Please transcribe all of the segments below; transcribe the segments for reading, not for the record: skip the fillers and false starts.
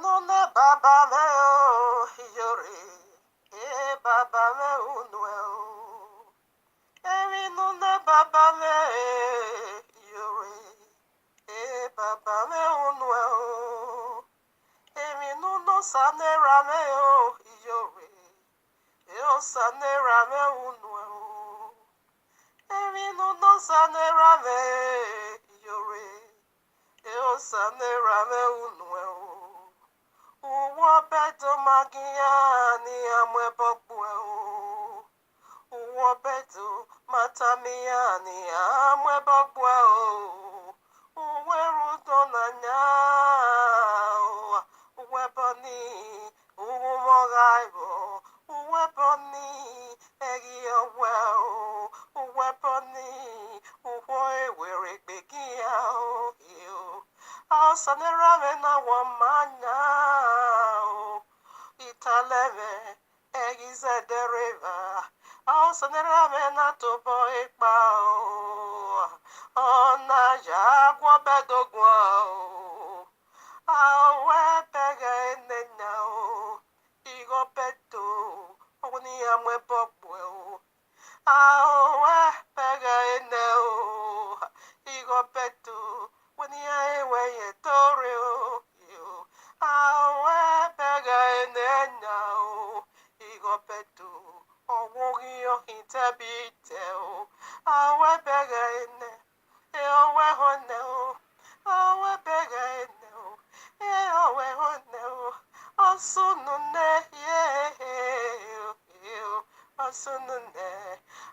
nuna baba me o Iyore. Baba me unwe o. Nuna baba me Iyore. Baba me unwe o. Nuno sanera me o Iyore. Sanera me unwe o. Nuno sanera me Iyore. Sanera me unwe o. Uwo beto magia ni amwe bokwe o. Uwo beto matamia ni amwe bokwe o. Uwe rudo na nya o. Uwe boni uwo mogaibo. Uwe boni egi owe o. Uwe boni uwo ewere begia o. Sanera me na wamanya o. Italeve egize dereva. Sanera me na tobo ekpa o. Ona jagwa bedogwa o. Awe pege enenya o. Igo peto ogni amwe bokwe o. Awe pege ene o. Igo peto when I wear Tore o, awe pega enenya igo petu, owogi o hitabite o, awe pega ene, owe hone o, awe pega ene o, owe hone o, asunune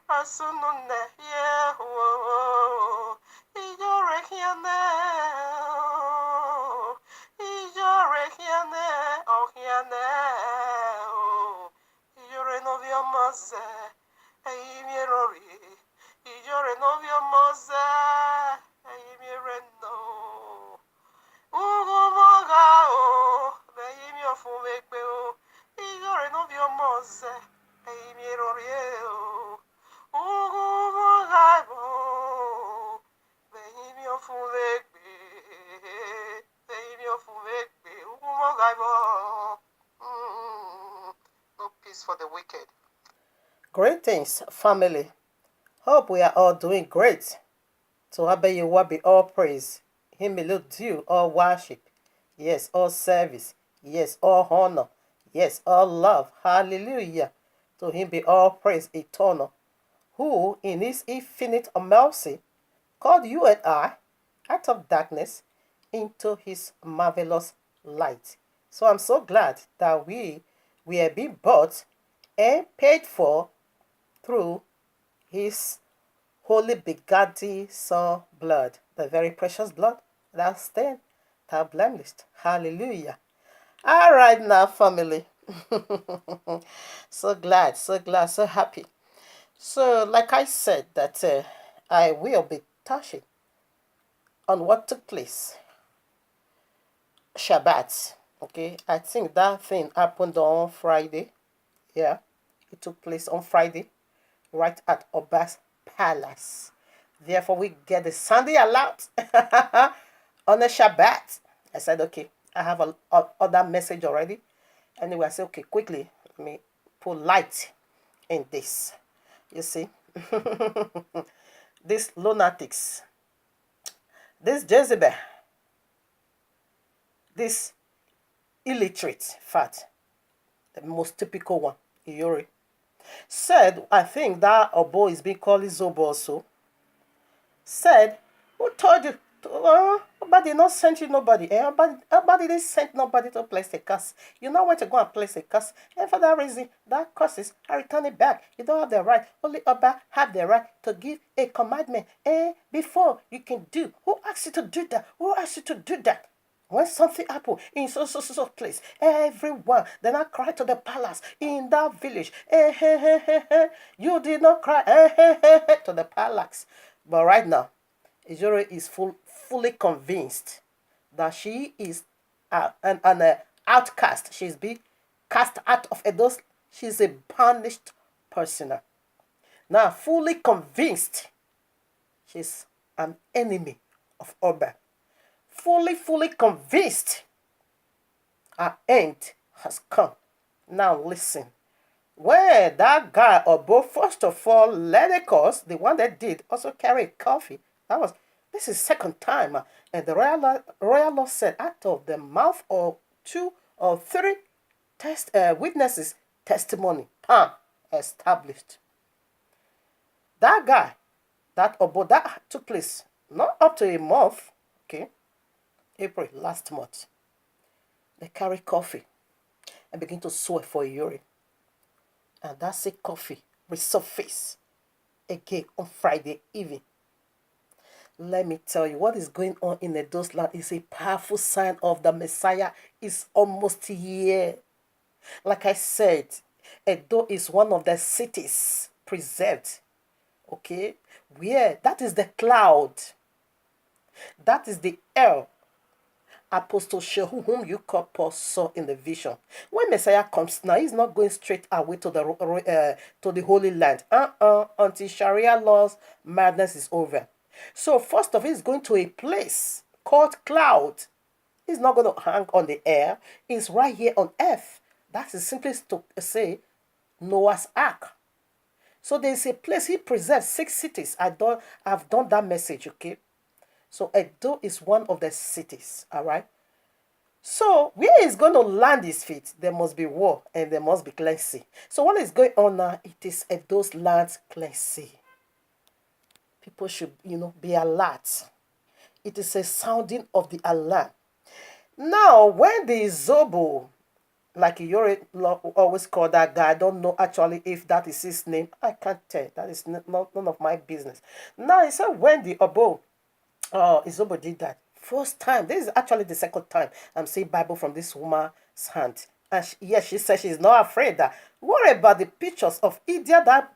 asunune o. Iyore hiane, oh hiane, oh. Iyore novio mose, mirori. Iyore novio mose, mirre no. Ugo moga o, mio fumekbe o. Iyore novio mose, mirori o. Ugo moga o. No peace for the wicked. Greetings, family. Hope we are all doing great. To YAHUAH be all praise. Him alone due all worship. Yes, all service. Yes, all honor. Yes, all love. Hallelujah. To him be all praise eternal. Who in his infinite mercy called you and I out of darkness into his marvelous light. So I'm so glad that we are being bought and paid for through his holy begotten Son blood, the very precious blood that stained, that blemished. Hallelujah. All right now, family. So glad, so happy. So, like I said, that I will be touching on what took place Shabbat. Okay, I think that thing happened on Friday. Yeah, it took place on Friday, right at Oba's palace. Therefore, we get the Sunday alert on the Shabbat. I said, okay, I have a other message already. Anyway, I said, okay, quickly, let me put light in this. You see, these lunatics, this Jezebel, this illiterate fat, the most typical one, Iyore, said, I think that Obo is being called Zobo also, said, who told you? Nobody not sent you nobody. Nobody didn't send nobody to place a curse. You know when to go and place a curse. And for that reason, that curses are returning back. You don't have the right. Only Oba have the right to give a commandment. And before you can do, who asked you to do that? Who asked you to do that? When something happened in so place, everyone then I cry to the palace in that village. You did not cry to the palace. But right now, Iyore is fully convinced that she is an outcast. She's been cast out of Edos. She's a banished person. Now, fully convinced she's an enemy of Oba. Fully convinced Our end has come. Now listen. Where that guy or both, first of all, Lenicos, the one that did, also carried coffee. This is second time. And the royal law said, out of the mouth of 2 or 3 witnesses, testimony, established. That guy, that Obo, that took place not up to a month, okay, April, last month. They carry coffee and begin to swear for Iyore. And that same coffee resurface again on Friday evening. Let me tell you, what is going on in Edo's land is a powerful sign of the Messiah is almost here. Like I said, Edo is one of the cities preserved. Okay? Where? That is the cloud. That is the air. Apostle Shehu, whom you call Paul, saw in the vision. When Messiah comes now, he's not going straight away to the Holy Land. Until Sharia laws madness is over. So first of all, he's going to a place called cloud. He's not going to hang on the air. He's right here on earth. That is simply to say Noah's Ark. So there's a place he preserves 6 cities. I've done that message, okay? So Edo is one of the cities, all right? So where he's going to land his feet, there must be war and there must be cleansing. So what is going on now? It is Edo's land cleansing. People should, be alert. It is a sounding of the alarm. Now, when the Zobo, like Iyore always call that guy, I don't know actually if that is his name. I can't tell. That is none of my business. Now, he said when the Obo, Izobo did that. First time. This is actually the second time I'm seeing Bible from this woman's hand. And she said she's not afraid that. Worry about the pictures of idiot that,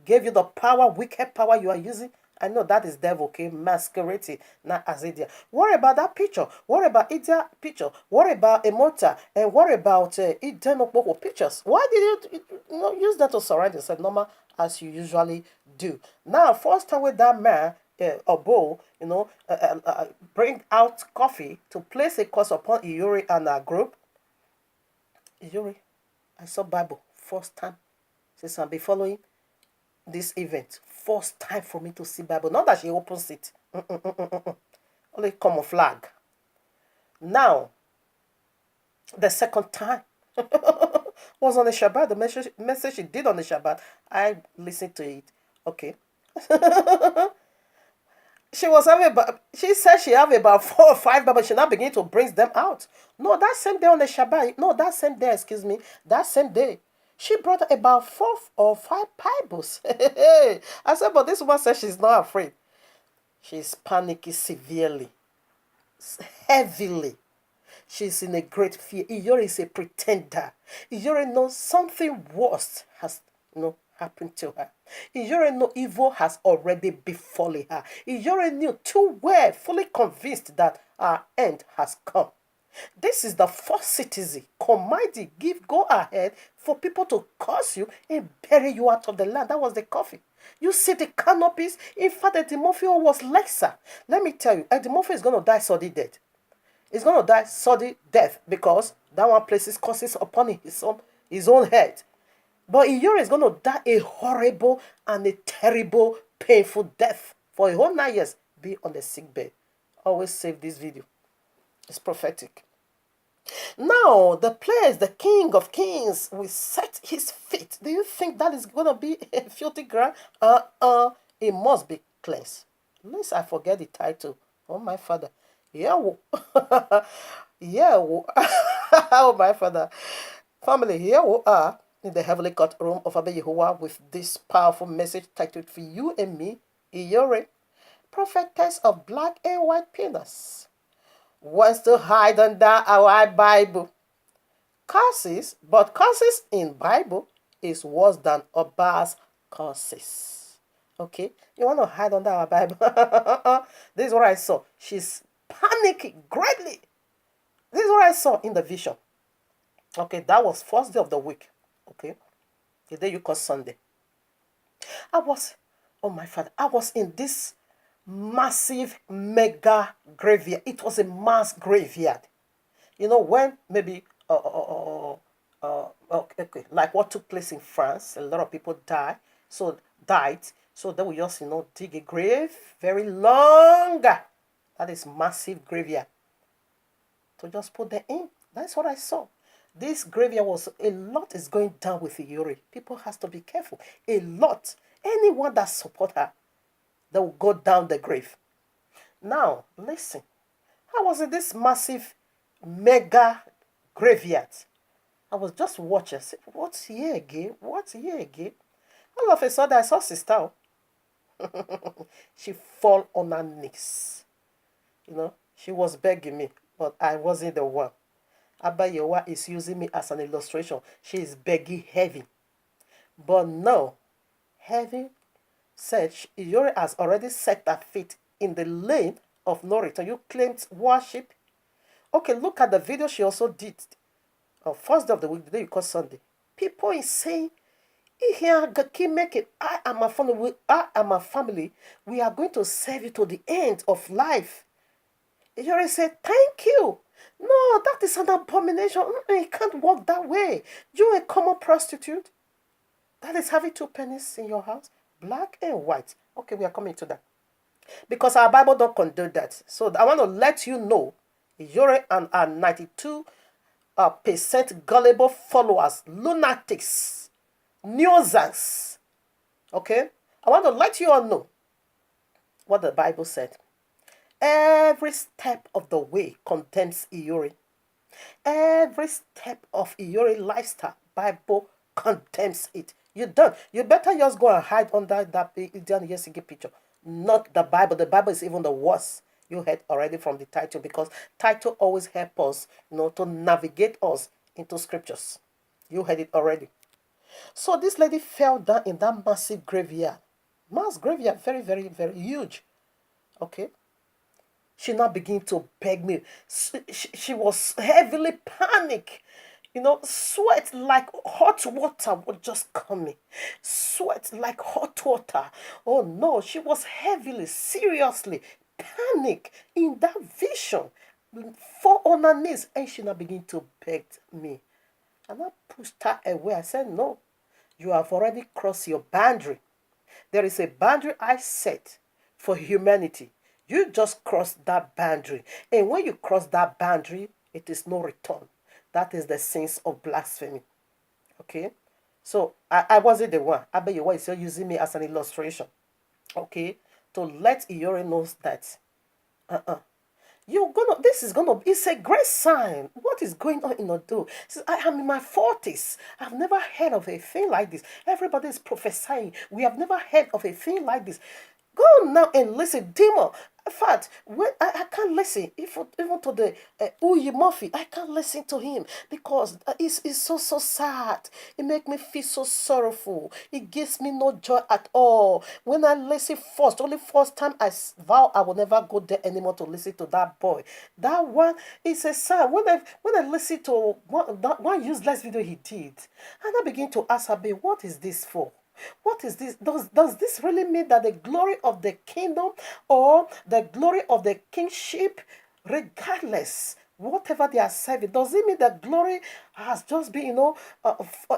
gave you the power, wicked power you are using. I know that is devil, okay, masquerading, not as idiot. Worry about that picture. Worry about idiot picture. Worry about a motor. And worry about idiot pictures. Why did you use that to surround yourself normal as you usually do? Now, first time with that man, a bowl, bring out coffee to place a curse upon Iyore and our group. Iyore, I saw Bible first time since I'll be following this event. First time for me to see Bible. Not that she opens it. Only camouflage. Now, the second time was on the Shabbat. The message she did on the Shabbat, I listened to it. Okay. She said she have about 4 or 5 Bibles. She now begin to bring them out. No, that same day on the Shabbat. No, that same day, excuse me. That same day. She brought about 4 or 5 Bibles. I said, but this woman says she's not afraid. She's panicking severely. Heavily. She's in a great fear. Iyore is a pretender. Iyore knows something worse has happened to her. Iyore knows evil has already befallen her. Iyore knew too well, fully convinced that our end has come. This is the first citizen commanding, go ahead for people to curse you and bury you out of the land. That was the coffee. You see the canopies. In fact, Edimofio was lesser. Let me tell you, Edimofio is going to die sudden death. He's going to die sudden death because that one places curses upon his own head. But Iyore is going to die a horrible and a terrible, painful death for a whole 9 years. Be on the sick bed. Always save this video. It's prophetic. Now, the place, the King of Kings, will set his feet. Do you think that is going to be a filthy ground? It must be cleansed. Unless I forget the title. Oh, my Father. Yeah. Yeah. Oh, my Father. Family, here we are in the heavenly courtroom of Abba Yahuwah with this powerful message titled for you and me, Iyore, Prophetess of Black and White Penis, wants to hide under our Bible. Curses, but curses in Bible is worse than Oba's curses. Okay? You want to hide under our Bible? This is what I saw. She's panicking greatly. This is what I saw in the vision. Okay, that was first day of the week. Okay? The day you call Sunday. Oh my Father, I was in this massive mega graveyard. It was a mass graveyard. When maybe okay, like what took place in France, a lot of people died. So they will just dig a grave very long. That is massive graveyard to just put them in. That's what I saw. This graveyard was a lot is going down with Iyore. People has to be careful. A lot. Anyone that support her, they will go down the grave. Now, listen. I was in this massive mega graveyard. I was just watching. I said, what's here again? What's here again? All of a sudden, I saw sister. She fall on her knees. She was begging me, but I wasn't the one. Abayowa is using me as an illustration. She is begging heaven. But no, heaven said Iyore has already set her feet in the lane of no return. You claimed worship. Okay, look at the video she also did on first day of the week, the day you call Sunday. People is saying, I am a family. We are going to serve you to the end of life. Iyore said, thank you. No, that is an abomination. You can't walk that way. You a common prostitute. That is having 2 pennies in your house, black and white. Okay, we are coming to that. Because our Bible don't condone that. So I want to let you know, Iyore and our 92% gullible followers, lunatics, nuisance. Okay? I want to let you all know what the Bible said. Every step of the way condemns Iyore. Every step of Iyore lifestyle, Bible condemns it. You don't. You better just go and hide under that Yesige picture. Not the Bible. The Bible is even the worst. You heard already from the title, because title always help us, to navigate us into scriptures. You heard it already. So this lady fell down in that massive graveyard. Mass graveyard, very, very, very huge. Okay. She now began to beg me. She was heavily panicked. Sweat like hot water was just coming. Sweat like hot water. Oh no, she was heavily, seriously panic in that vision. Fall on her knees, and she now began to beg me. And I pushed her away. I said, no, you have already crossed your boundary. There is a boundary I set for humanity. You just crossed that boundary. And when you cross that boundary, it is no return. That is the sins of blasphemy. Okay? So, I wasn't the one. Abayowa is using me as an illustration. Okay? To let Iyore know that it's a great sign. What is going on in Odo? I am in my 40s. I've never heard of a thing like this. Everybody is prophesying. We have never heard of a thing like this. Go now and listen, demon. In fact, when I can't listen, even to the Uyi Murphy, I can't listen to him because it's so sad. It makes me feel so sorrowful. It gives me no joy at all. When I listen first time I vow I will never go there anymore to listen to that boy. That one is a sad. When I listen to one useless video he did, and I begin to ask her, babe, what is this for? What is this? Does this really mean that the glory of the kingdom or the glory of the kingship, regardless, whatever they are serving, does it mean that glory has just been,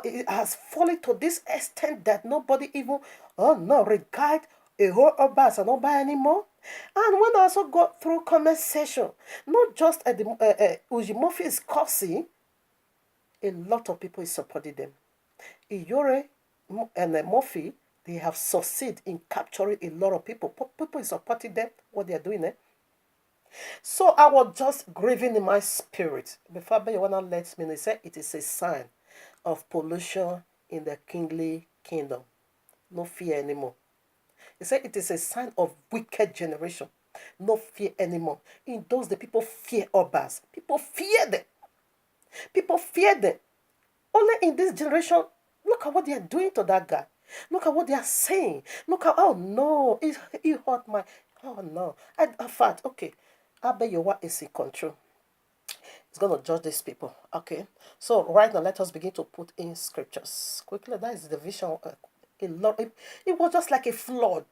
it has fallen to this extent that nobody even, regard a whole Obas and Oba anymore? And when I also go through comment section, not just at the Uji Murphy is cursing, a lot of people is supporting them. Iyore and Murphy, they have succeeded in capturing a lot of people. People is supporting them, what they are doing. So I was just grieving in my spirit. Before Abayowa lets me, they said it is a sign of pollution in the kingly kingdom. No fear anymore. He said it is a sign of wicked generation. No fear anymore. In those days, people fear Obas. People fear them. People fear them. Only in this generation, look at what they are doing to that guy. Look at what they are saying. Look at, oh no, it hurt my, oh no. In fact, okay, Abayowa is in control. He's going to judge these people. Okay, so right now, let us begin to put in scriptures. Quickly, that is the vision. It was just like a flood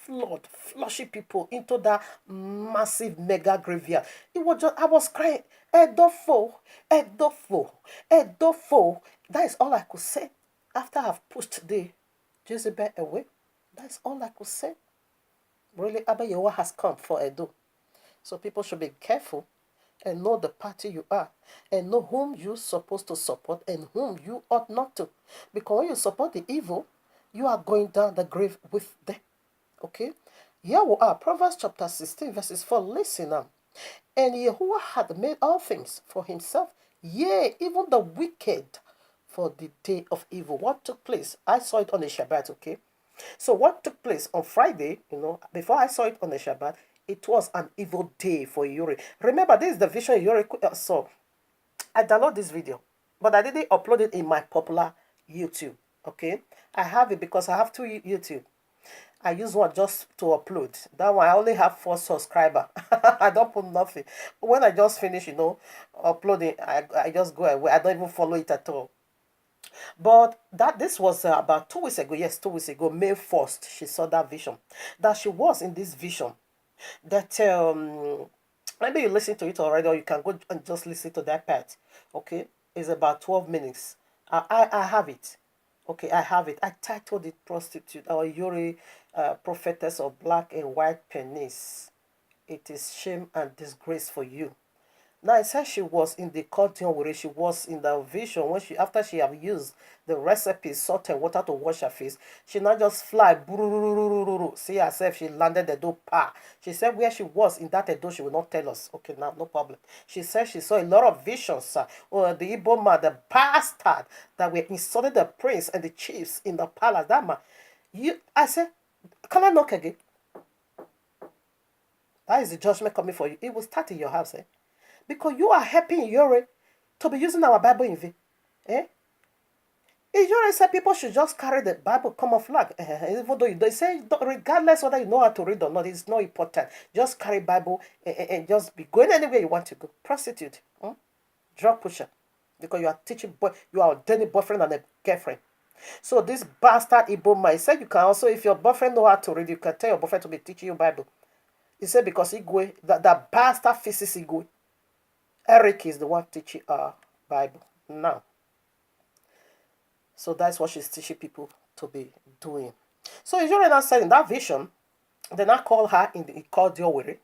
flushing people into that massive mega graveyard. It was just, I was crying, Edofo, Edofo, Edofo. That is all I could say after I've pushed the Jezebel away. That's all I could say. Really, Abba Yehovah has come for Edo. So people should be careful and know the party you are and know whom you're supposed to support and whom you ought not to. Because when you support the evil, you are going down the grave with them. Okay? YAHUAH, Proverbs chapter 16, verses 4. Listen now. And Yahuwah had made all things for himself, yea, even the wicked for the day of evil. What took place? I saw it on the Shabbat, okay? So what took place on Friday, before I saw it on the Shabbat, it was an evil day for Iyore. Remember, this is the vision Iyore saw. I downloaded this video, but I didn't upload it in my popular YouTube, okay? I have it because I have two YouTube. I use one just to upload. That one, I only have 4 subscribers. I don't put nothing. When I just finish, uploading, I just go away. I don't even follow it at all. But this was about 2 weeks ago. Yes, 2 weeks ago, May 1st, she saw that vision. That she was in this vision. That maybe you listen to it already, or you can go and just listen to that part. Okay, it's about 12 minutes. I have it. Okay, I have it. I titled it "Prostitute" or Iyore, Prophetess of Black and White Penis. It is shame and disgrace for you. Now, it says she was in the cotton where she was in the vision when after she have used the recipe, salt and water to wash her face, she not just fly, see herself, she landed the door, pa. She said where she was in that door, she will not tell us. Okay, now, no problem. She said she saw a lot of visions, or the Igbo man, the bastard, that were insulted the prince and the chiefs in the palace. That man, I said, can I knock again? That is the judgment coming for you. It will start in your house, eh? Because you are helping Iyore to be using our Bible in vain. Eh? Iyore said people should just carry the Bible, come off flag. Even though they say, regardless whether you know how to read or not, it's not important. Just carry Bible and just be going anywhere you want to go. Prostitute. Drug pusher. Because you are teaching, you are ordaining boyfriend and a girlfriend. So this bastard Igbo man said you can also, if your boyfriend know how to read, you can tell your boyfriend to be teaching you Bible. He said because Igwe, that bastard faces Igwe. Eric is the one teaching Bible now. So that's what she's teaching people to be doing. So Iyore now said in that vision, they now call her called Iyore.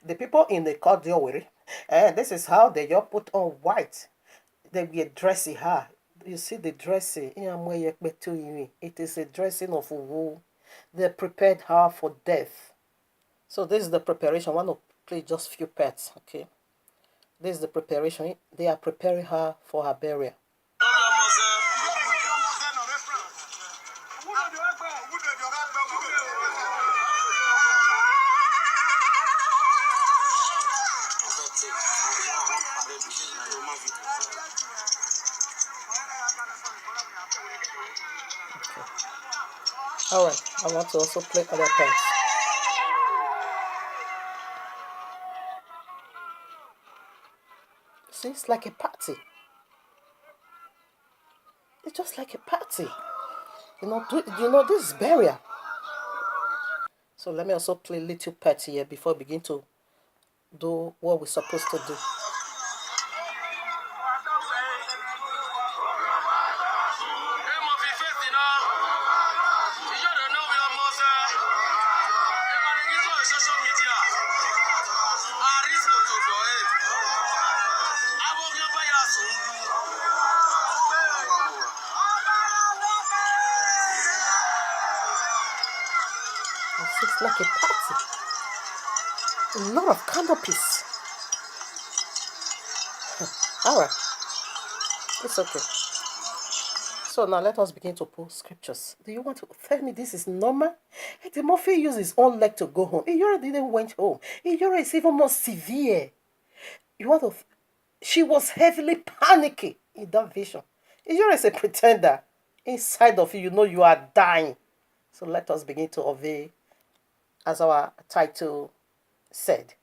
The people in the called Iyore, and this is how they just put on white. They were dressing her. You see the dressing. It is a dressing of wool. They prepared her for death. So this is the preparation. I want to play just few parts, okay? This is the preparation. They are preparing her for her burial. Okay. All right. I want to also play other parts. See, it's like a party. It's just like a party. This is burial. So let me also play a little part here before we begin to do what we're supposed to do. It's like a party. A lot of canopies. Alright. It's okay. So now let us begin to pull scriptures. Do you want to tell me this is normal? Eddie Murphy used his own leg to go home. Iyore didn't went home. Iyore is even more severe. She was heavily panicking in that vision. Iyore is a pretender. Inside of you, you are dying. So let us begin to obey as our title said.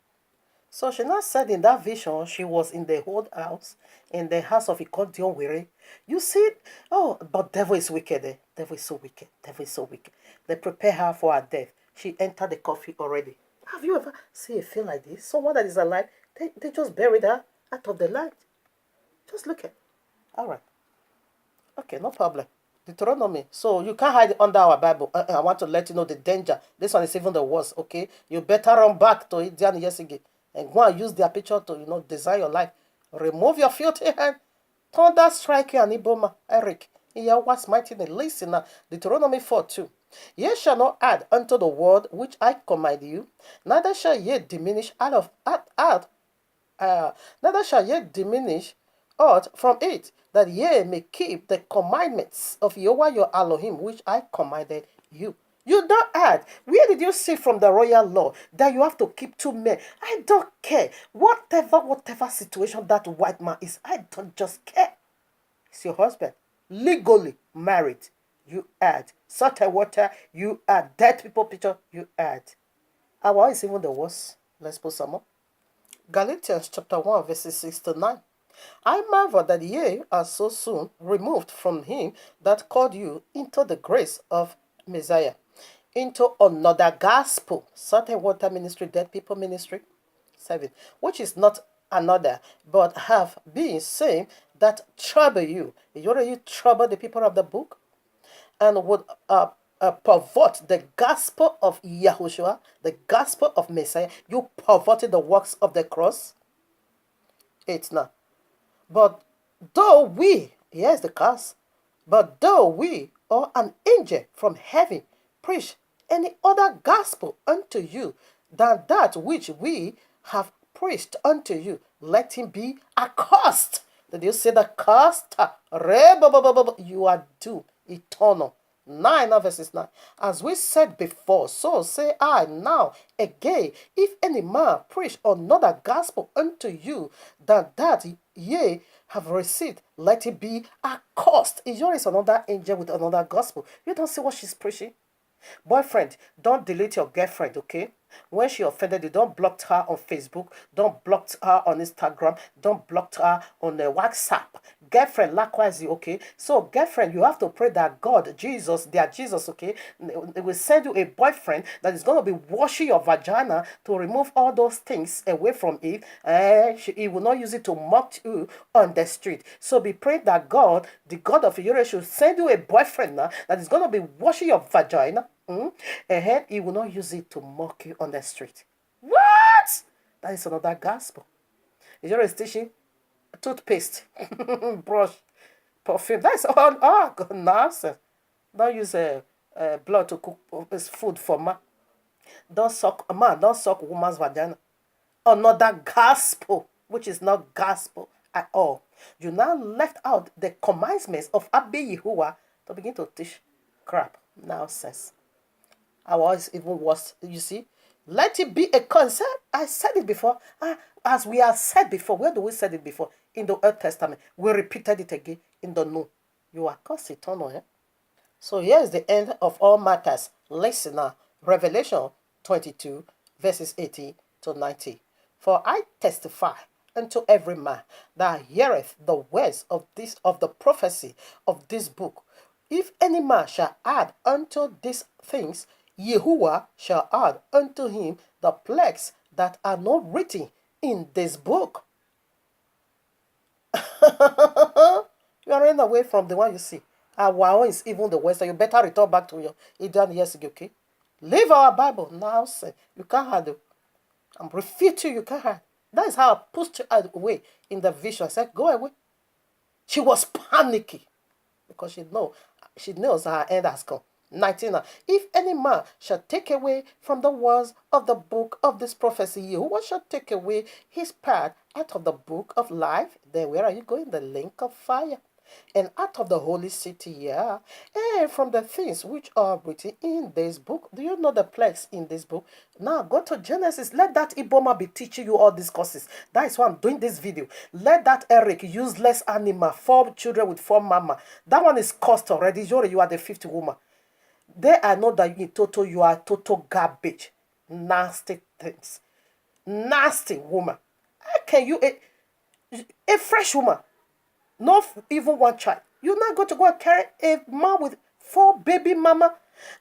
So she now said in that vision, she was in the old house, in the house of Iyore. You see, but devil is wicked. Devil is so wicked. Devil is so wicked. They prepare her for her death. she entered the coffee already. Have you ever seen a film like this? Someone that is alive, they just buried her out of the land. Just look at. All right. Okay, no problem. Deuteronomy. So you can't hide under our Bible. I want to let you know the danger. This one is even the worst, okay? You better run back to it yesterday and go and use their picture to, design your life. Remove your filthy hand. Thunder strike you and Iboma, Eric. In YAHUAH'S mighty name. Listen now. Deuteronomy 4:2. Ye shall not add unto the word which I command you, neither shall ye diminish neither shall ye diminish aught from it, that ye may keep the commandments of Yahuwah your Elohim, which I commanded you. You don't add. Where did you see from the royal law that you have to keep two men? I don't care. Whatever situation that white man is, I don't just care. It's your husband. Legally married, you add. Salt and water, you add. Dead people picture, you add. Our is even the worst. Let's put some more. Galatians chapter 1, verses 6 to 9. I marvel that ye are so soon removed from him that called you into the grace of Messiah, into another gospel, salt and water ministry, dead people ministry, 7, which is not another, but have been same that trouble you. You trouble the people of the book, and would pervert the gospel of Yahushua, the gospel of Messiah. You perverted the works of the cross. 8 now. But though we, here's the curse, but though we or an angel from heaven preach any other gospel unto you than that which we have preached unto you, let him be accursed. Did you say the cursed? You are doomed, eternal. 9 verses 9. As we said before, so say I now again, if any man preach another gospel unto you than that ye have received, let it be accursed. Iyore is another angel with another gospel. You don't see what she's preaching? Boyfriend, don't delete your girlfriend, okay? When she offended you, don't block her on Facebook, don't block her on Instagram, don't block her on the WhatsApp. Girlfriend, likewise, okay? So, girlfriend, you have to pray that God, Jesus, their Jesus, okay? They will send you a boyfriend that is going to be washing your vagina to remove all those things away from it. And he will not use it to mock you on the street. So, be praying that God, the God of Iyore, should send you a boyfriend now that is going to be washing your vagina. And he will not use it to mock you on the street. What? That is another gospel. Iyore is teaching toothpaste, brush, perfume. That's all nonsense. Don't use blood to cook food for man. Don't suck woman's vagina. Another gospel, which is not gospel at all. You now left out the commandments of Abba Yahuwah to begin to teach crap, nonsense. Our is even worse. You see, let it be a concept. I said it before. As we have said before, where do we said it before? In the Old Testament. We repeated it again in the New. You are cursed eternal, eh? So here is the end of all matters. Listen now. Revelation 22, verses 80 to 90. For I testify unto every man that heareth the words of the prophecy of this book. If any man shall add unto these things, Yahuwah shall add unto him the plagues that are not written in this book. You are running away from the one you see. Our own is even the worst. So you better return back to your Indian yesterday, okay? Leave our Bible now. Say you can't handle. I'm refuting you can't handle. That is how I pushed her away in the vision. I said, go away. She was panicky because she knows her end has come. 19. If any man shall take away from the words of the book of this prophecy, Yahuwah shall take away his part out of the book of life. Then where are you going? The lake of fire. And out of the holy city, yeah. And from the things which are written in this book. Do you know the plagues in this book? Now go to Genesis. Let that Iboma be teaching you all these courses. That is why I'm doing this video. Let that Eric, useless animal, 4 children with 4 mama. That one is cursed already. You are the 5th woman. There I know that you are total garbage. Nasty things. Nasty woman. How can you, a fresh woman, not even one child, you're not going to go and carry a man with 4 baby mama.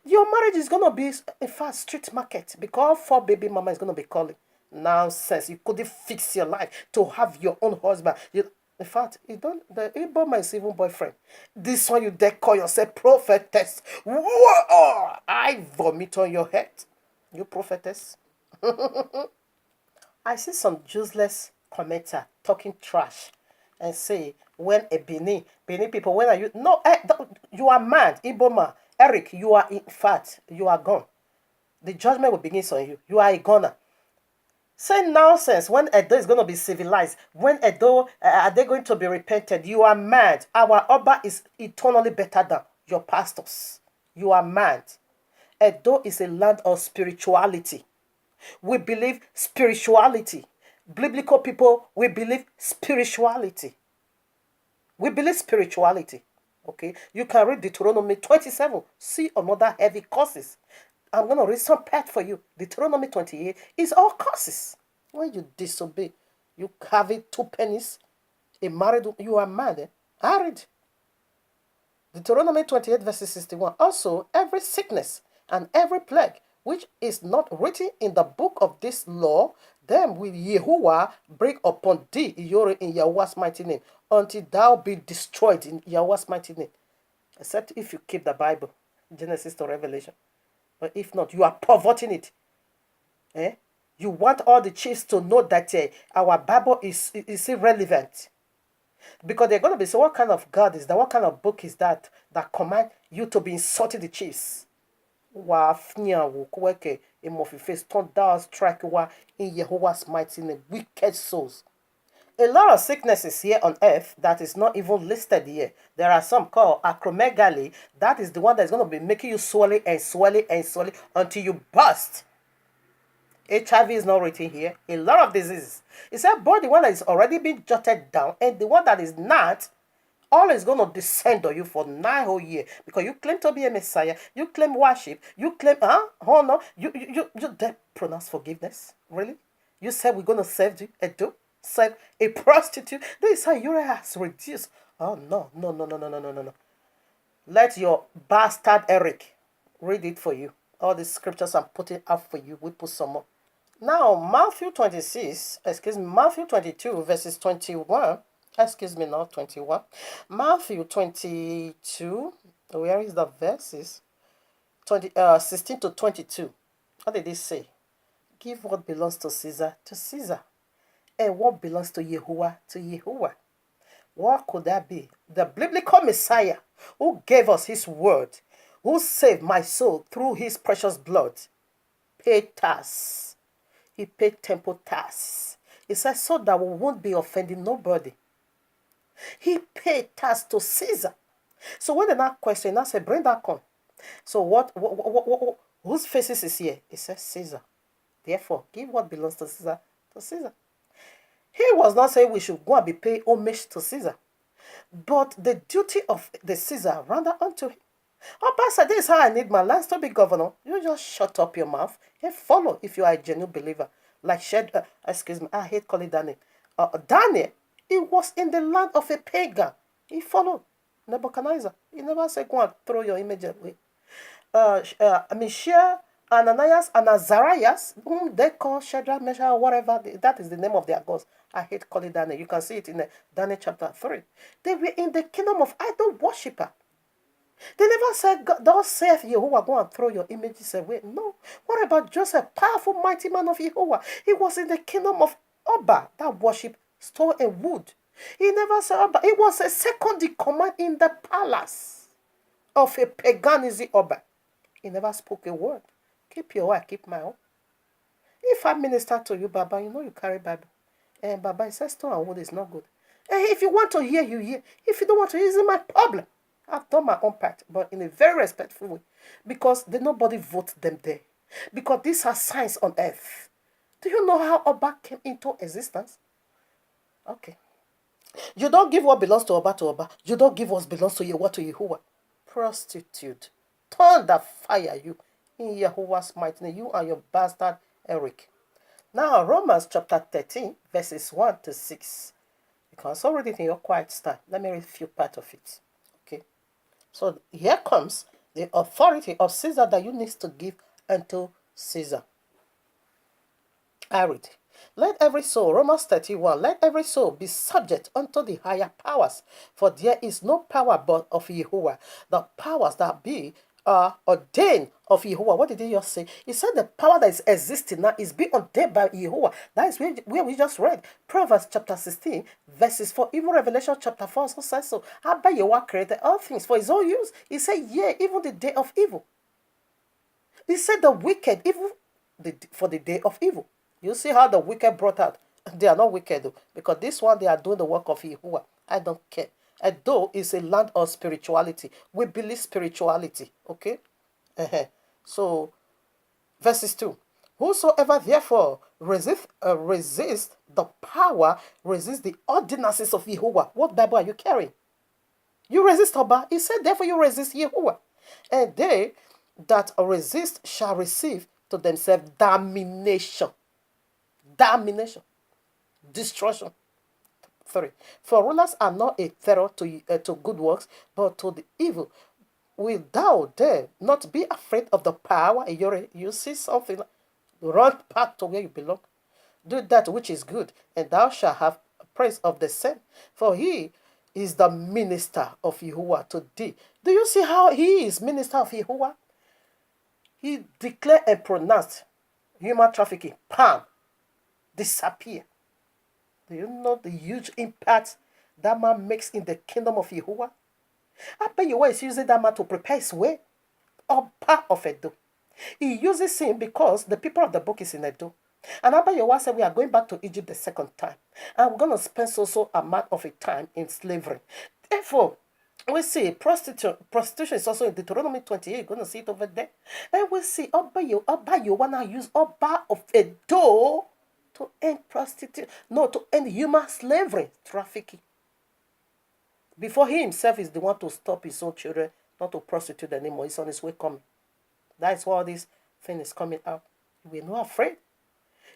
Your marriage is going to be, in fact, street market because 4 baby mama is going to be calling. Nonsense. You couldn't fix your life to have your own husband. In fact, you don't. The Igbo man is even boyfriend. This one you dare call yourself prophetess. Whoa! I vomit on your head. You prophetess. I see some useless commenter talking trash and say, when a Benin people, when are you? No, you are mad, Igbo man. Eric, you are in fact, you are gone. The judgment will begin on you. You are a goner. Say nonsense. When Edo is going to be civilized, when Edo, are they going to be repented? You are mad. Our Oba is eternally better than your pastors. You are mad. Edo is a land of spirituality. We believe spirituality. Biblical people, we believe spirituality. We believe spirituality. Okay? You can read Deuteronomy 27. See another heavy curses. I'm going to read some part for you. Deuteronomy 28 is all curses. When you disobey, you have it 2 pennies. A married, you are mad. Married. Deuteronomy 28 verses 61. Also, every sickness and every plague which is not written in the book of this law, them will Yahuwah bring upon thee, Iyore, in Yahuwah's mighty name, until thou be destroyed in Yahuwah's mighty name. Except if you keep the Bible, Genesis to Revelation. But if not, you are perverting it. You want all the chiefs to know that our Bible is irrelevant. Because they're going to be saying, what kind of God is that? What kind of book is that command you to be insulting the chiefs? Turn down, strike in Jehovah's mighty name. Wicked souls. A lot of sicknesses here on earth that is not even listed here. There are some called acromegaly. That is the one that's going to be making you swelling and swelling and swelling until you burst. HIV is not written here. A lot of diseases. It's about the one that is already been jotted down and the one that is not, all is going to descend on you for 9 whole years because you claim to be a Messiah, you claim worship, you claim honor, you dare pronounce forgiveness. Really? You said we're going to serve you, serve a prostitute. This is how Iyore has reduced. Oh no. Let your bastard Eric read it for you. All the scriptures I'm putting up for you. We put some more. Now, Matthew 22, verses 21. 21. Matthew 22, where is the verses? 16 to 22. What did he say? Give what belongs to Caesar, and what belongs to Yahuwah, to Yahuwah. What could that be? The biblical Messiah who gave us his word, who saved my soul through his precious blood, paid tax. He paid temple tax. He said so that we won't be offending nobody. He paid tax to Caesar. So when they now question, I said, bring that coin. So what whose faces is here? It says Caesar. Therefore, give what belongs to Caesar to Caesar. He was not saying we should go and be paying homage to Caesar. But the duty of the Caesar rendered unto him. Oh, Pastor, this is how I need my lands to be governor. You just shut up your mouth and follow if you are a genuine believer. Like I hate calling Daniel. Daniel, he was in the land of a pagan. He followed Nebuchadnezzar. He never said, go and throw your image away. Mishael, Ananias, and Azarias, whom they call Shadrach, Meshach, whatever, that is the name of their gods. I hate calling Daniel. You can see it in Daniel chapter 3. They were in the kingdom of idol worshiper. They never said, thus saith Yahuwah, go and throw your images away. No. What about Joseph, powerful, mighty man of Yahuwah? He was in the kingdom of Oba, that worship stone and wood. He never said Oba. He was a second in command in the palace of a paganism Oba. He never spoke a word. Keep your eye, keep my own. If I minister to you, Baba, you know you carry Bible. And Baba, it says stone and wood is not good. And if you want to hear, you hear. If you don't want to hear, it's my problem. I've done my own part, but in a very respectful way. Because nobody votes them there. Because these are signs on earth. Do you know how Oba came into existence? Okay. You don't give what belongs to Oba. You don't give what belongs to Yahuwah. Prostitute. Thunder fire you in Yahuwah's mighty name. You and your bastard Eric. Now, Romans chapter 13, verses 1 to 6. You can also read it in your quiet time. Let me read a few parts of it. Okay. So here comes the authority of Caesar that you need to give unto Caesar. I read. Let every soul, Romans 31, let every soul be subject unto the higher powers, for there is no power but of Yahuwah. The powers that be are ordained of Yahuwah. What did he just say? He said the power that is existing now is being ordained by Yahuwah. That is where we just read. Proverbs chapter 16, verses 4. Even Revelation chapter 4 also says so. How by Yahuwah created all things for his own use. He said, yea, even the day of evil. He said the wicked, even for the day of evil. You see how the wicked brought out. They are not wicked though, because this one they are doing the work of Yahuwah. I don't care. Though it's a land of spirituality. We believe spirituality. Okay? So, verses 2. Whosoever therefore resist the power, resist the ordinances of Yahuwah. What Bible are you carrying? You resist Oba. He said, therefore you resist Yahuwah. And they that resist shall receive to themselves damnation. Damnation. Destruction. 3. For rulers are not a terror to good works, but to the evil. Will thou then not be afraid of the power? You see something, run back to where you belong. Do that which is good, and thou shalt have praise of the same. For he is the minister of Yahuwah to thee. Do you see how he is minister of Yahuwah? He declared and pronounced human trafficking, palm, disappear. Do you know the huge impact that man makes in the kingdom of Yahuwah? I bet Yahuwah is using that man to prepare his way. Or part of Edo. He uses him because the people of the book is in Edo. And Abba Yahuwah said we are going back to Egypt the second time. And we're going to spend so amount of a time in slavery. Therefore, we see prostitution is also in Deuteronomy 28. You're going to see it over there. And we see Abba Yahuwah now use Abba of Edo to end prostitution. No, to end human slavery, trafficking. Before he himself is the one to stop his own children not to prostitute anymore. He's on his way coming. That's why this thing is coming out. You were not afraid.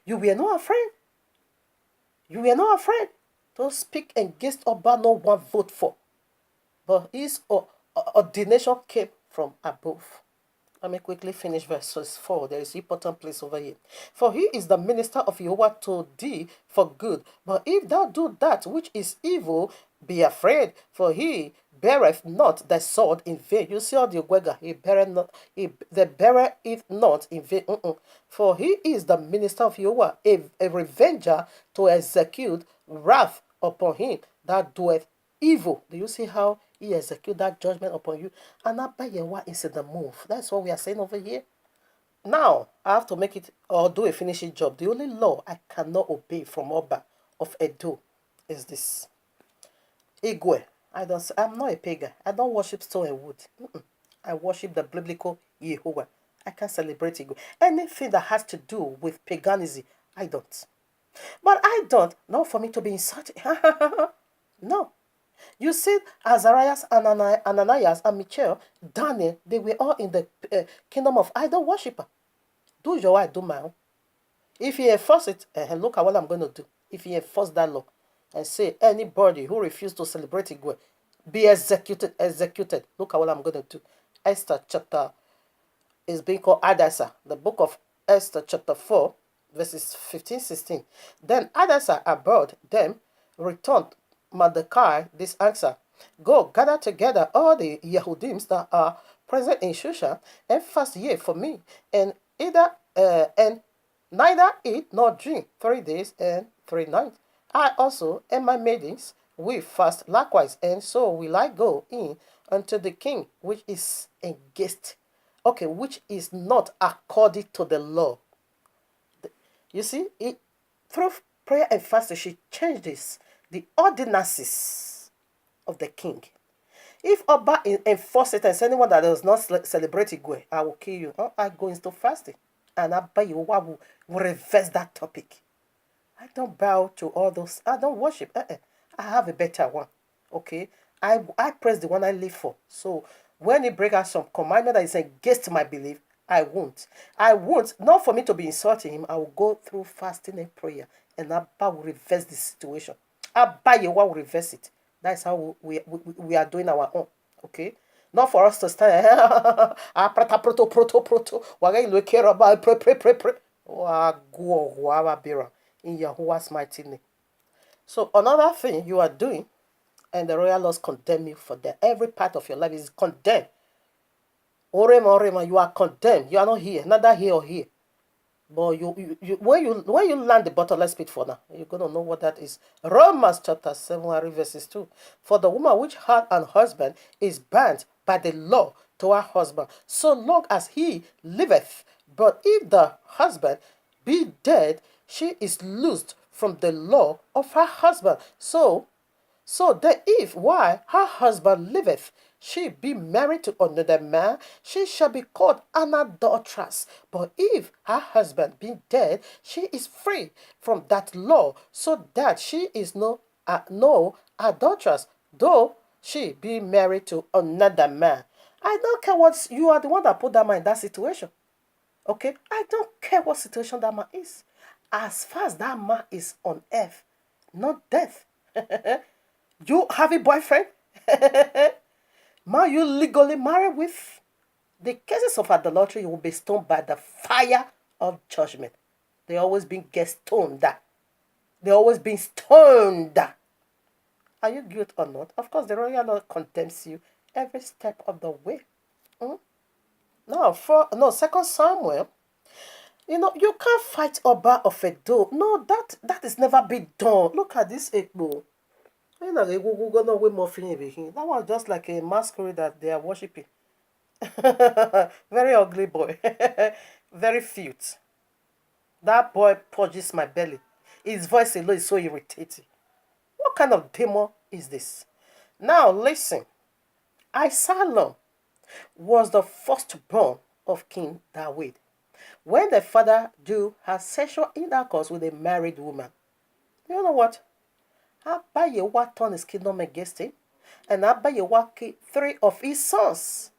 You were not afraid. You were not afraid to speak against Oba no one vote for. But his ordination came from above. Let me quickly finish verses 4. There is an important place over here. For he is the minister of Yahuwah to thee for good. But if thou do that which is evil, be afraid, for he beareth not the sword in vain. You see all the Gwega, he beareth it not in vain. For he is the minister of Yahuwah, a revenger to execute wrath upon him that doeth evil. Do you see how he execute that judgment upon you? And Abba Yahuwah is in the move. That's what we are saying over here. Now, I have to make it or do a finishing job. The only law I cannot obey from Oba of Edo is this. Igwe. I'm not a pagan. I don't worship stone and wood. I worship the biblical Yahuwah. I can celebrate Igwe. Anything that has to do with paganism, I don't. But I don't. Not for me to be insulted. No. You see, Azarias, Ananias, and Michael, Daniel, they were all in the kingdom of idol worshiper. Do your way, I do my own. If you enforce it, look at what I'm going to do. If you enforce that law and say anybody who refuses to celebrate Igwe, be executed. Look at what I'm going to do. Esther chapter is being called Adasa. The book of Esther chapter 4, verses 15-16. Then Adasa abhorred them, returned Mordecai this answer. Go, gather together all the Yehudims that are present in Shushan, and fast ye for me, and neither eat nor drink 3 days and 3 nights. I also and my maidens will fast likewise, and so will I go in unto the king, which is against, which is not according to the law. You see, through prayer and fasting, she changed the ordinances of the king. If Oba enforce it and anyone that does not celebrate Igwe, I will kill you. I go into fasting. And Abba Yahuwah will reverse that topic. I don't bow to all those. I don't worship. I have a better one. Okay? I praise the one I live for. So when he breaks out some commandment that is against my belief, I won't. Not for me to be insulting him. I will go through fasting and prayer. And Abba will reverse the situation. Abba Yahuwah will reverse it. That's how we are doing our own. Okay? Not for us to stand. Prata proto proto proto. Wagai look care about pray pray pray pray. Go Bira in Yahuwah's mighty name. So another thing you are doing, and the royal laws condemn you for that. Every part of your life is condemned. Orema, Orema, you are condemned. You are not here, neither here or here. But when you land the bottle, let's speak for now. You're gonna know what that is. Romans chapter 7, verses 2. For the woman which had an husband is bound by the law to her husband, so long as he liveth. But if the husband be dead, she is loosed from the law of her husband. So that if, while her husband liveth, she be married to another man, she shall be called an adulteress. But if her husband be dead, she is free from that law, so that she is no adulteress, though she be married to another man. I don't care what you are the one that put that man in that situation. Okay? I don't care what situation that man is. As far as that man is on earth, not death. You have a boyfriend? Man, you legally married with? The cases of adultery will be stoned by the fire of judgment. They always been get stoned. They always been stoned. Are you guilty or not? Of course, the royal law condemns you every step of the way. Now, Second Samuel. You can't fight Oba of Edo. No, that is never been done. Look at this Ekbo. That was just like a masquerade that they are worshipping. Very ugly boy. Very cute. That boy purges my belly. His voice alone is so irritating. What kind of demon is this? Now listen. Absalom was the firstborn of King David. When the father do has sexual intercourse with a married woman, you know what? Abayewa turned his kingdom against him, and Abayewa killed 3 of his sons.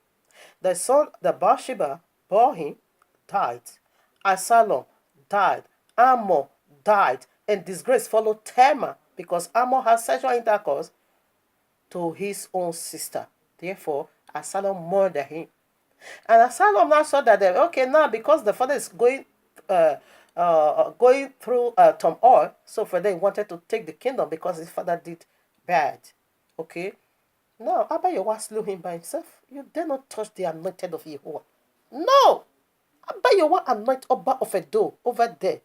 The son that Bathsheba bore him died. Absalom died. Ammon died. And disgrace followed Tamar because Ammon had sexual intercourse to his own sister. Therefore, Absalom murdered him. And Absalom now saw that, now because the father is going through turmoil, so for them he wanted to take the kingdom because his father did bad. Okay? Now, Abayewa slew him by himself. You dare not touch the anointed of Yahuwah. No! Abayewa anoint Oba of Edo over there.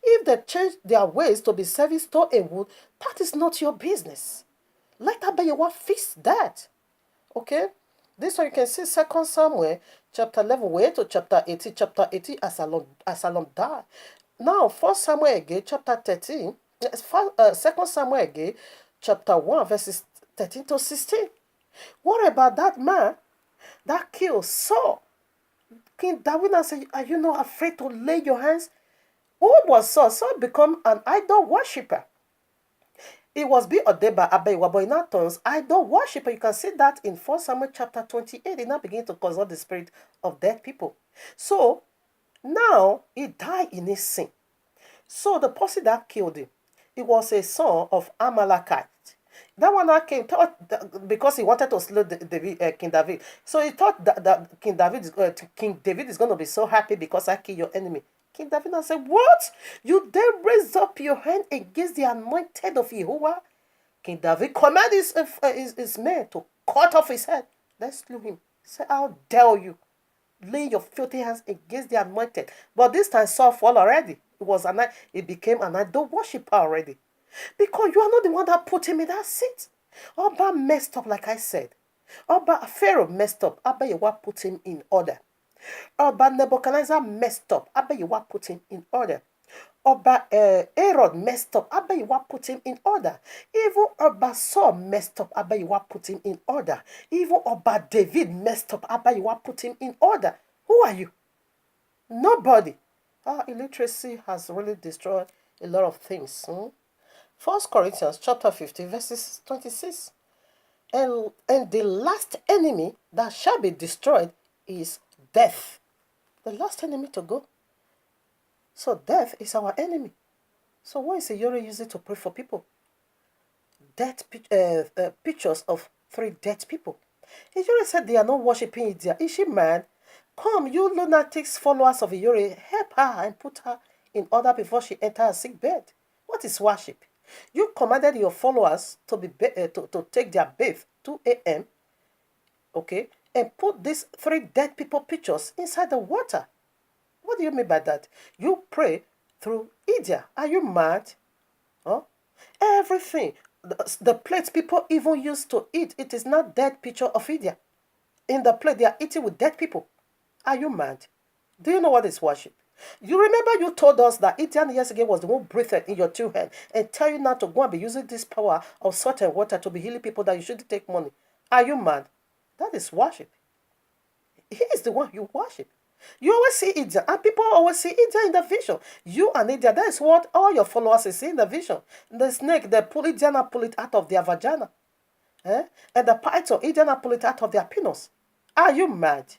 If they change their ways to be serving stone and wood, that is not your business. Let Abayewa fix that. Okay? This one you can see 2 Samuel chapter 11, way to chapter 18. Chapter 18, Absalom died. Now, 1 Samuel again, chapter 13. 2 Samuel again, chapter 1, verses 13 to 16. What about that man that killed Saul? King David said, are you not afraid to lay your hands? Who was Saul? Saul become an idol worshipper. It was being ordained by Abayewa, but in that terms, idol worshipper. You can see that in 1 Samuel chapter 28. He now begin to consult the spirit of dead people. So, now, he died in his sin. So, the person that killed him, it was a son of Amalekite. That one that came because he wanted to slay King David. So he thought that King David is going to be so happy because I kill your enemy. King David said, what? You dare raise up your hand against the anointed of Yahuwah? King David commanded his men to cut off his head. They slew him. He said, how dare you lay your filthy hands against the anointed? But this time Saul fell already. It became an idol worshiper already. Because you are not the one that put him in that seat. Oba messed up, like I said. Pharaoh messed up. Abayewa put him in order. Oba Nebuchadnezzar messed up. Abayewa put him in order. Oba Herod messed up. Abayewa put him in order. Even Oba Saul messed up. Abayewa put him in order. Even Oba David messed up. Abayewa put him in order. Who are you? Nobody. Illiteracy has really destroyed a lot of things. 1 Corinthians chapter 15, verses 26. And the last enemy that shall be destroyed is death. The last enemy to go. So death is our enemy. So why is Iyore using to pray for people? Pictures of 3 dead people. Iyore said they are not worshiping Idia. Is she mad? Come, you lunatics, followers of Iyore, help her and put her in order before she enters a sick bed. What is worship? You commanded your followers to to take their bath 2 a.m., okay, and put these 3 dead people pictures inside the water. What do you mean by that? You pray through Idia. Are you mad? Huh? Everything. The plates people even used to eat, it is not dead picture of Idia. In the plate, they are eating with dead people. Are you mad? Do you know what is worship? You remember you told us that Idia years ago was the one breathed in your 2 hands and tell you not to go and be using this power of salt and water to be healing people that you shouldn't take money. Are you mad? That is worship. He is the one you worship. You always see Idia, and people always see Idia in the vision. You and Idia, that is what all your followers see in the vision. The snake, they pull Idia and pull it out of their vagina. And the python, Idia and pull it out of their penis. Are you mad?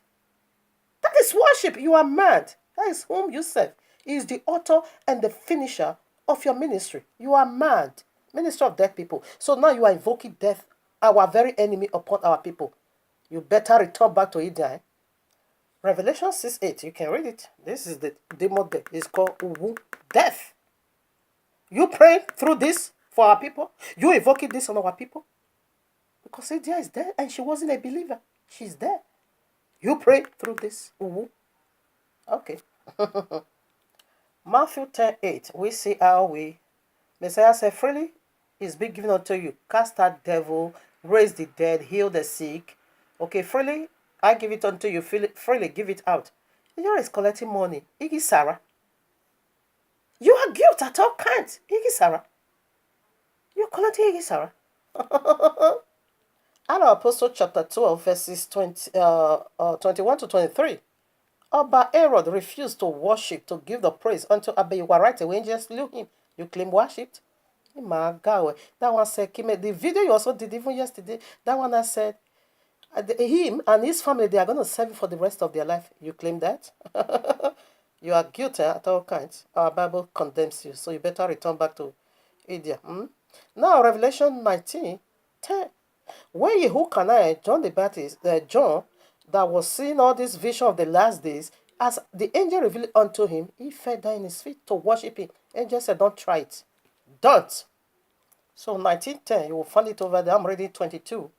That is worship. You are mad. That is whom you serve. He is the author and the finisher of your ministry. You are mad. Minister of dead people. So now you are invoking death, our very enemy, upon our people. You better return back to Idia. Revelation 6:8. You can read it. This is the demon death. It's called Uwu, death. You pray through this for our people. You invoking this on our people. Because Idia is dead and she wasn't a believer. She's there. You pray through this. Uwu. Okay. Matthew 10:8. We see how Messiah said, freely is being given unto you. Cast out devil, raise the dead, heal the sick. Okay, freely I give it unto you. Freely give it out. Iyore is collecting money. Iggy Sarah. You are guilt at all kinds. Iggy Sarah. You're collecting Iggy Sarah. And Apostle chapter 12, verses 21 to 23. Oba Herod refused to worship, to give the praise unto Abba. You were right away and just slew him. You claim worshipped. My God. That one said, the video you also did even yesterday, that one I said, him and his family, they are going to serve you for the rest of their life. You claim that? You are guilty at all kinds. Our Bible condemns you. So you better return back to India. Now, Revelation 19:10. When YAHUAH'S, John the Baptist, John, that was seeing all this vision of the last days, as the angel revealed unto him, he fell down in his feet to worship him. Angel said, don't try it. Don't. So 19:10, you will find it over there. I'm reading 22.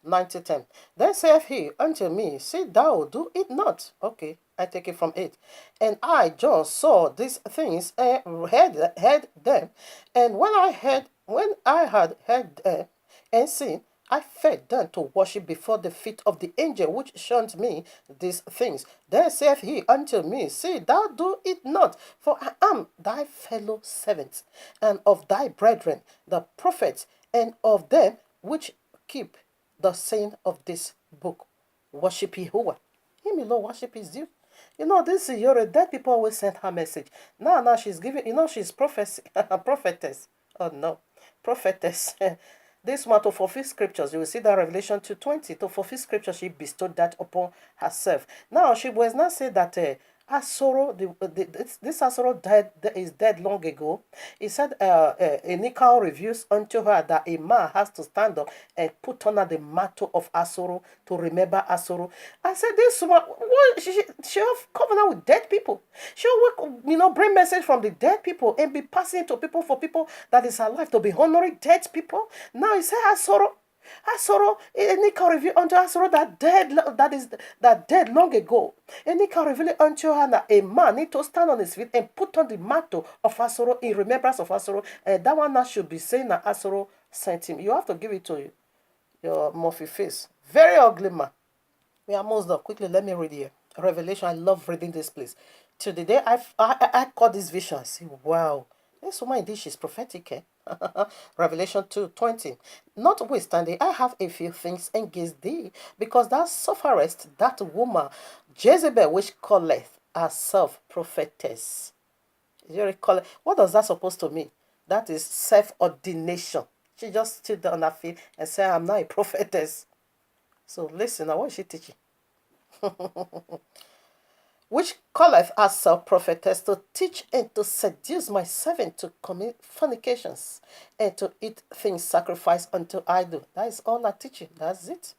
19:10. Then saith he unto me, see thou do it not. Okay, I take it from 8. And I, John, saw these things and heard them. And when I had heard them and seen, I fell down to worship before the feet of the angel which showed me these things. Then saith he unto me, see, thou do it not, for I am thy fellow servant, and of thy brethren, the prophets, and of them which keep the saying of this book. Worship Yahuwah. Him alone worship is due. You know, this is Iyore. Dead people always send her message. Now she's giving, she's prophetess. Oh no, prophetess. This one to fulfill scriptures. You will see that Revelation 2:20. To fulfill scriptures, she bestowed that upon herself. Now, she was not say that Asoro, this Asoro is dead long ago. He said, Nicole reveals unto her that a man has to stand up and put on the mantle of Asoro to remember Asoro. I said, this woman, she have covenant with dead people. She will, bring message from the dead people and be passing it to people for people that is alive, to be honoring dead people. Now he said, Asoro, Nicole revealed unto Asoro that dead long ago. And Nicole revealed unto her that a man need to stand on his feet and put on the mantle of Asoro in remembrance of Asoro. And that one now should be saying that Asoro sent him. You have to give it to your Murphy face. Very ugly man. We are almost done. Quickly, let me read here. Revelation. I love reading this place. Till the day I caught this vision, I say, wow, this woman indeed, she's prophetic. Revelation 2:20. Notwithstanding, I have a few things against thee, because thou sufferest that woman Jezebel, which calleth herself prophetess. You recall it? What does that supposed to mean? That is self-ordination. She just stood on her feet and said, I'm not a prophetess. So listen, now what is she teaching? Which calleth herself prophetess, to teach and to seduce my servant to commit fornications and to eat things sacrificed unto idol. That is all her teaching. That's it.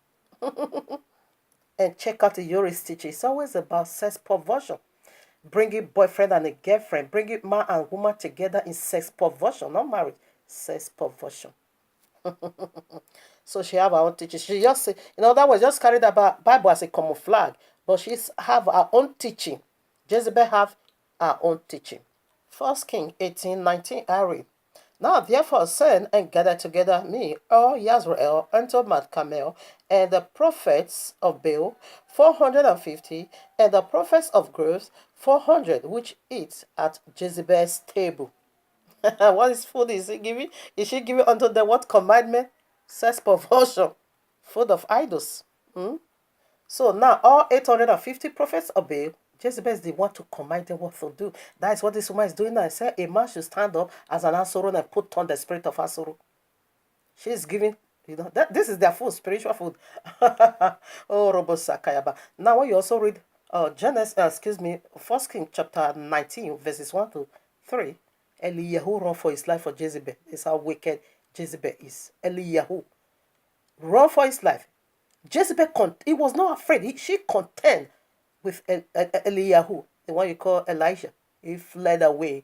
And check out Iyore's teaching. It's always about sex perversion. Bringing boyfriend and a girlfriend, bringing man and woman together in sex perversion, not marriage, sex perversion. So she have her own teaching. She just say, that was just carried about Bible as a common flag, but she's have her own teaching. Jezebel have her own teaching. First King 18:19 I read. Now therefore send and gather together me, all Yazrael, unto Mount Carmel, and the prophets of Baal 450, and the prophets of groves 400, which eat at Jezebel's table. What is food is he giving? Is she giving unto them what commandment? Sex perversion, food of idols. So now all 850 prophets obey. Jezebel is the one to command them what to do. That is what this woman is doing now. I said a man should stand up as an Asoro and put on the spirit of Asoro. She is giving, this is their food, spiritual food. Oh, Robo Sakayaba. Now when you also read First King chapter 19, verses 1 to 3, Eliyahu run for his life for Jezebel. This is how wicked Jezebel is. Eliyahu run for his life. Jezebel, he was not afraid. She contend with Eliyahu, the one you call Elijah. He fled away.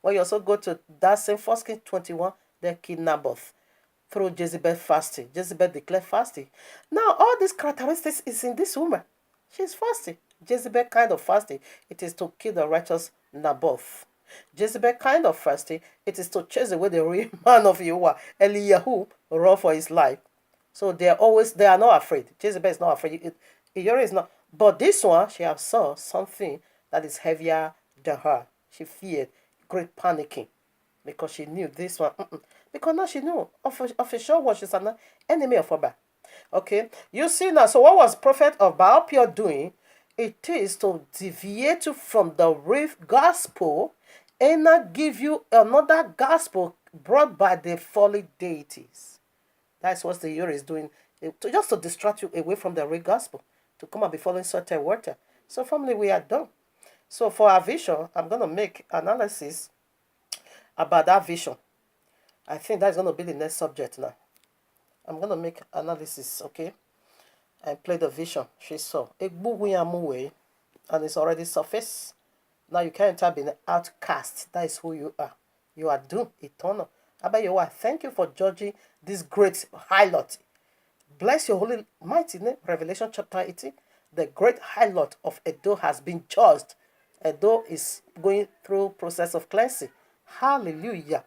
When you also go to that same 1 King 21, they killed Naboth through Jezebel fasting. Jezebel declared fasting. Now, all these characteristics is in this woman. She's fasting. Jezebel kind of fasting, it is to kill the righteous Naboth. Jezebel kind of fasting, it is to chase away the real man of Yahuwah, Eliyahu, run for his life. So they are not afraid. Jezebel is not afraid. Iyore is not. But this one, she have saw something that is heavier than her. She feared, great panicking, because she knew this one. Because now she knew of a sure what she's an enemy of her. Okay, you see now. So what was prophet of Baal doing? It is to deviate you from the real gospel and not give you another gospel brought by the fallen deities. That's what the Iyore is doing, just to distract you away from the real gospel, to come and be following certain water. So family, we are done. So for our vision, I'm going to make analysis about that vision. I think that's going to be the next subject now. I'm going to make analysis, okay? And play the vision she saw. And it's already surfaced. Now you can't be an outcast. That is who you are. You are doomed, eternal. Abba Yahuwah, thank you for judging this great harlot. Bless your holy mighty name. Revelation chapter 18. The great harlot of Edo has been judged. Edo is going through process of cleansing. Hallelujah.